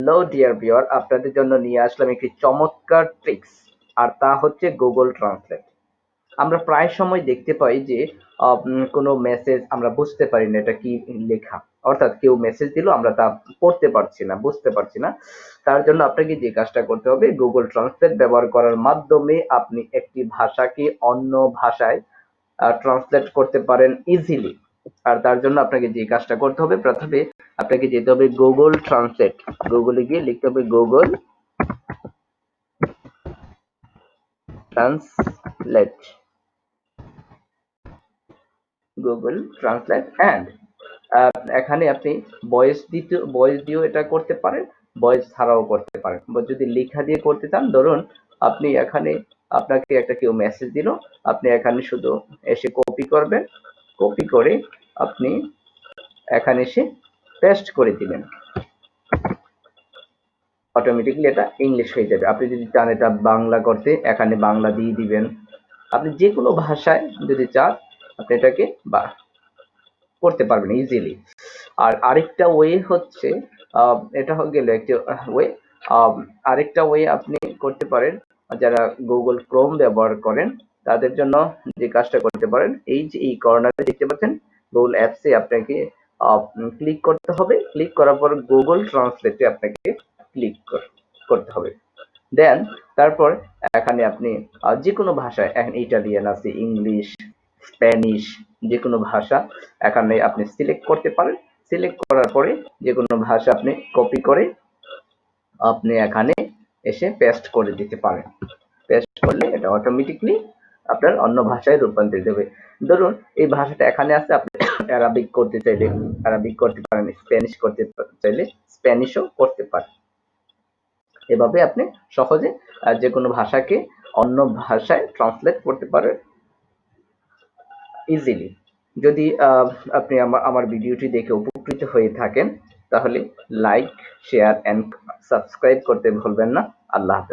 Hello dear viewer, আপনাদের জন্য নিয়ে আসলাম একটি চমৎকার ট্রিক্স, আর তা হচ্ছে গুগল ট্রান্সলেট। আমরা প্রায় সময় দেখতে পাই যে কোনো মেসেজ আমরা বুঝতে পারি না এটা কি লেখা, অর্থাৎ কেউ মেসেজ দিল আমরা তা পড়তে পারছি না, বুঝতে পারছি না। তার জন্য আপনাকে যে কাজটা করতে হবে, গুগল ট্রান্সলেট ব্যবহার করার মাধ্যমে আপনি একটি ভাষাকে অন্য ভাষায় ট্রান্সলেট করতে পারেন ইজিলি। আর তার জন্য আপনাকে যে কাজটা করতে হবে, প্রথমে আপনাকে যেতে হবে গুগল ট্রান্সলেট। গুগলে গিয়ে লিখতে হবে Google translate, Google translate and এখানে আপনি ভয়েস দিয়েও এটা করতে পারেন, ভয়েস ছাড়াও করতে পারেন। বা যদি লেখা দিয়ে করতে চান, ধরুন আপনি এখানে আপনাকে একটা কেউ মেসেজ দিল, আপনি এখানে শুধু এসে কপি করবেন, কপি করে আপনি এখানে এসে পেস্ট করে দিবেন, অটোমেটিকলি এটা ইংলিশ হয়ে যাবে। আপনি যদি চান এটা বাংলা করতে, এখানে বাংলা দিয়ে দিবেন। আপনি যে কোনো ভাষায় যদি চান আপনি এটাকে বা করতে পারবেন ইজিলি। আর আরেকটা ওয়ে হচ্ছে, এটা গেল একটা ওয়ে। আরেকটা ওয়ে আপনি করতে পারেন, যারা গুগল ক্রোম ব্যবহার করেন তাদের জন্য যে কাজটা করতে পারেন, এই যে এই কর্নারে দেখতে পাচ্ছেন গুগল অ্যাপসে আপনাকে ক্লিক করতে হবে। ক্লিক করার পর গুগল ট্রান্সলেটে আপনাকে ক্লিক করতে হবে। দেন তারপর এখানে আপনি যে কোনো ভাষায়, এখন ইটালিয়ান আছে, ইংলিশ, স্প্যানিশ, যে কোনো ভাষা এখানে আপনি সিলেক্ট করতে পারেন। সিলেক্ট করার পরে যে কোনো ভাষা আপনি কপি করে আপনি এখানে এসে পেস্ট করে দিতে পারেন। পেস্ট করলে এটা অটোমেটিকলি আপনার অন্য ভাষায় রূপান্তরিত হবে। ধরুন এই ভাষাটা এখানে আছে, আপনি অ্যারাবিক করতে চাইলে অ্যারাবিক করতে পারেন, স্প্যানিশ করতে চাইলে স্প্যানিশও করতে পারেন। এভাবে আপনি সহজে যে কোনো ভাষাকে অন্য ভাষায় ট্রান্সলেট করতে পারেন ইজিলি। যদি আপনি আমার ভিডিওটি দেখে উপকৃত হয়ে থাকেন, তাহলে লাইক, শেয়ার অ্যান্ড সাবস্ক্রাইব করতে ভুলবেন না। আল্লাহ হাফেজ।